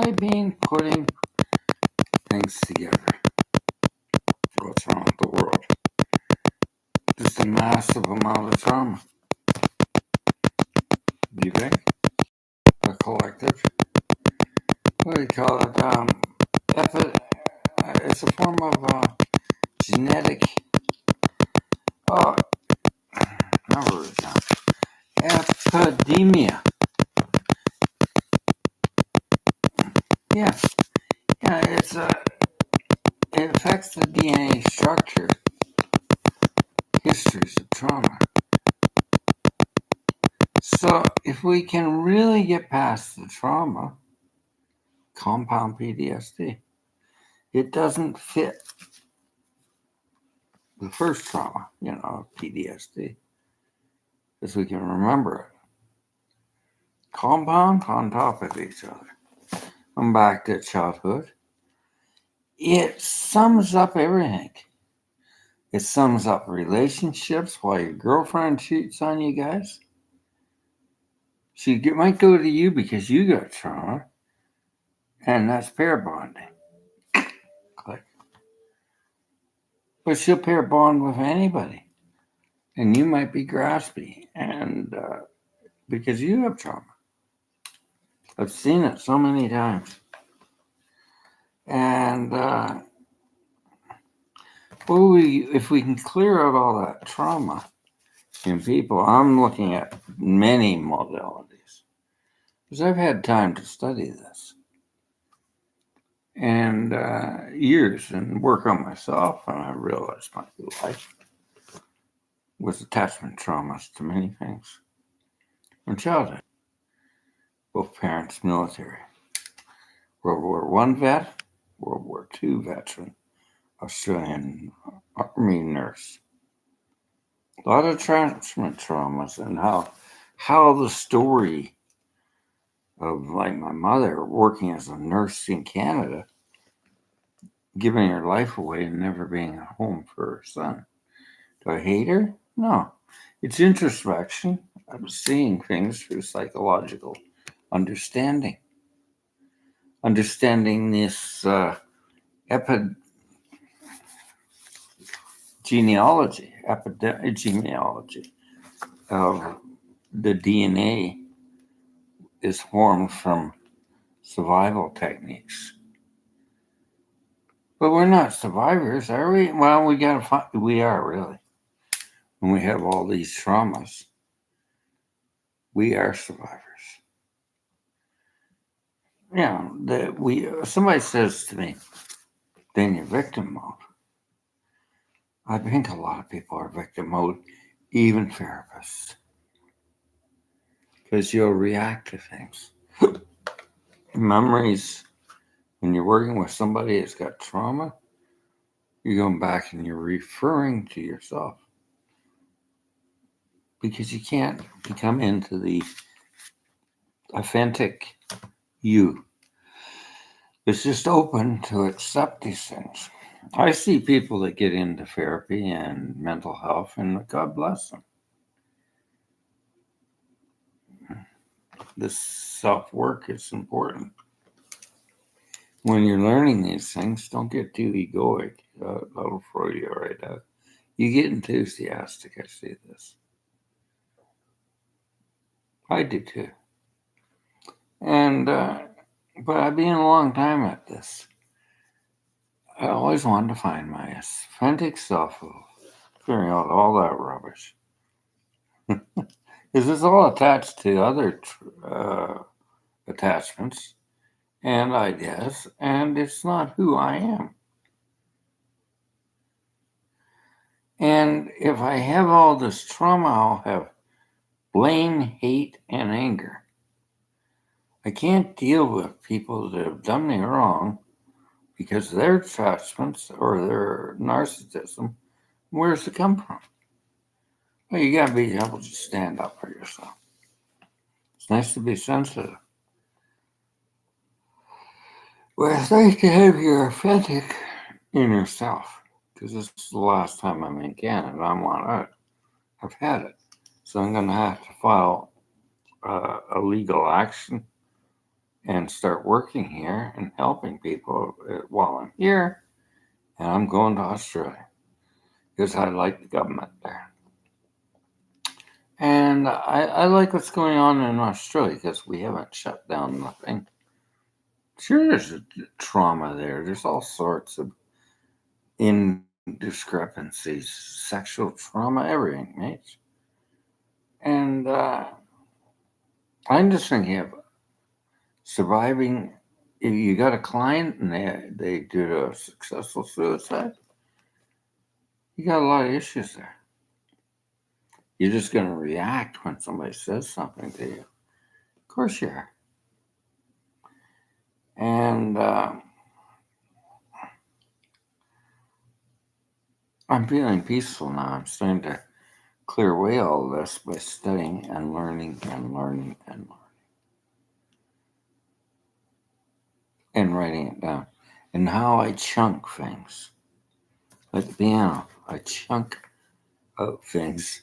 I've been putting things together. What's wrong with the world? Just a massive amount of trauma. Do you think? A collective? What do you call it? It's a form of genetic. Oh, I wrote it down. Epidemia. Yeah, it affects the DNA structure, histories of trauma. So if we can really get past the trauma, compound PTSD, it doesn't fit the first trauma, PTSD, because we can remember it. Compound on top of each other. I'm back to childhood. It sums up everything. It sums up relationships. Why your girlfriend cheats on you guys. She might go to you because you got trauma, and that's pair bonding. Click. But she'll pair bond with anybody, and you might be graspy, and because you have trauma. I've seen it so many times. And if we can clear out all that trauma in people, I'm looking at many modalities because I've had time to study this and years and work on myself, and I realized my life was attachment traumas to many things from childhood. Both parents military, World War I vet, World War II veteran, Australian Army nurse. A lot of attachment traumas, and how the story of like my mother working as a nurse in Canada, giving her life away and never being at home for her son. Do I hate her? No. It's introspection. I'm seeing things through psychological understanding. Understanding this epidemiology of the DNA is formed from survival techniques. But we're not survivors, are we? Well, we are really. When we have all these traumas, we are survivors. Somebody says to me, then you're victim mode. I think a lot of people are victim mode, even therapists. Because you'll react to things. Memories, when you're working with somebody that's got trauma, you're going back and you're referring to yourself. Because you can't become into the authentic you. It's just open to accept these things. I see people that get into therapy and mental health, and God bless them. This self-work is important. When you're learning these things, don't get too egoic. That'll throw you right out. You get enthusiastic. I see this. I do too. And but I've been a long time at this. I always wanted to find my authentic self of figuring out all that rubbish. Because it's all attached to other attachments and ideas, and it's not who I am. And if I have all this trauma, I'll have blame, hate, and anger. I can't deal with people that have done me wrong because their attachments or their narcissism, where's it come from? Well, you got to be able to stand up for yourself. It's nice to be sensitive. Well, it's nice to have your authentic inner self, because this is the last time I'm in Canada. I want it. I've had it. So I'm going to have to file a legal action and start working here and helping people while I'm here. And I'm going to Australia because I like the government there. And I like what's going on in Australia because we haven't shut down nothing. Sure, there's trauma there. There's all sorts of indiscrepancies, sexual trauma, everything, mate. And I'm just thinking of surviving. If you got a client and they did a successful suicide, you got a lot of issues there. You're just going to react when somebody says something to you. Of course you are. And I'm feeling peaceful now. I'm starting to clear away all this by studying and learning and learning and learning. And writing it down. And how I chunk things. Like the piano, I chunk out things.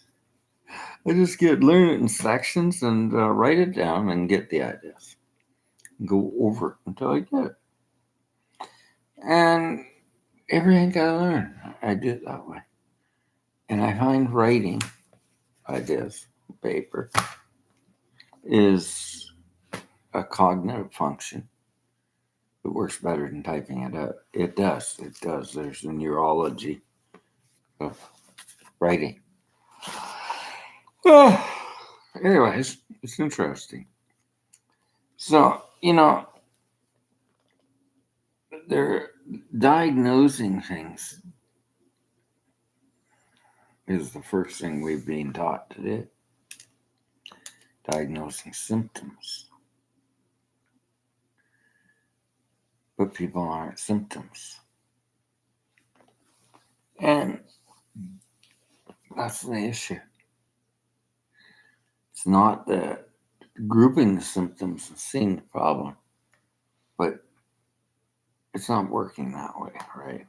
I just learn it in sections and write it down and get the ideas. Go over it until I get it. And everything I learn, I do it that way. And I find writing ideas, paper, is a cognitive function. It works better than typing it out. It does. It does. There's a neurology of writing. Anyways, it's interesting. So, they're diagnosing things is the first thing we've been taught today. Diagnosing symptoms. But people aren't symptoms. And that's the issue. It's not the grouping the symptoms and seeing the problem, but it's not working that way, right?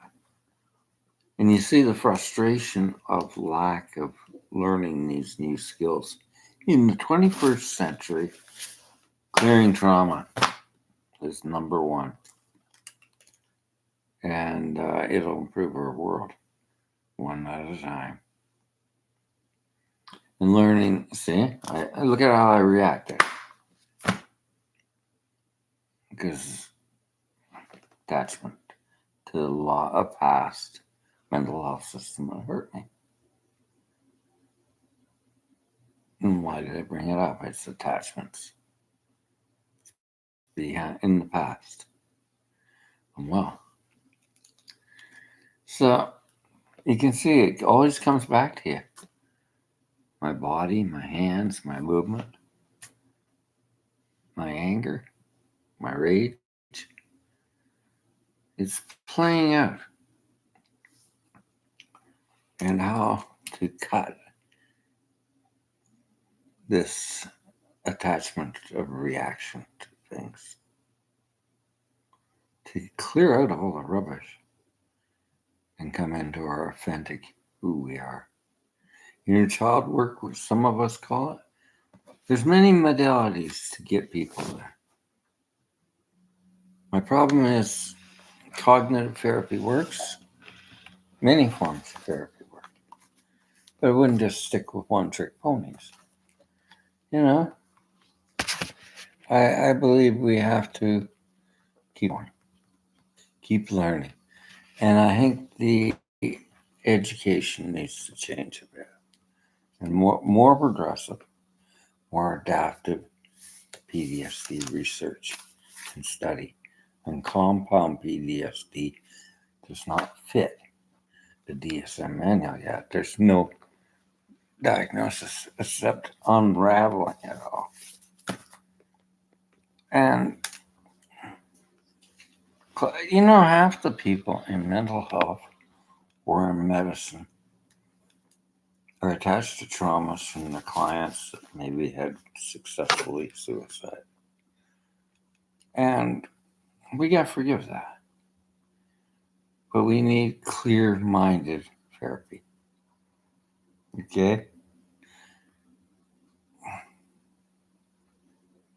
And you see the frustration of lack of learning these new skills. In the 21st century, clearing trauma is number one. And it'll improve our world one at a time. And learning, see, I look at how I reacted. Because attachment to a past mental health system that hurt me. And why did I bring it up? It's attachments. In the past. Well, so you can see it always comes back to you. My body, my hands, my movement, my anger, my rage. It's playing out. And how to cut this attachment of reaction to things. To clear out all the rubbish and come into our authentic who we are. Child work, which some of us call it, there's many modalities to get people there. My problem is cognitive therapy works. Many forms of therapy work. But I wouldn't just stick with one-trick ponies. I believe we have to keep going, keep learning. And I think the education needs to change a bit. And more progressive, more adaptive PTSD research and study. And compound PTSD does not fit the DSM manual yet. There's no diagnosis except unraveling it all. And half the people in mental health or in medicine are attached to traumas from their clients that maybe had successfully suicide. And we got to forgive that. But we need clear-minded therapy. Okay?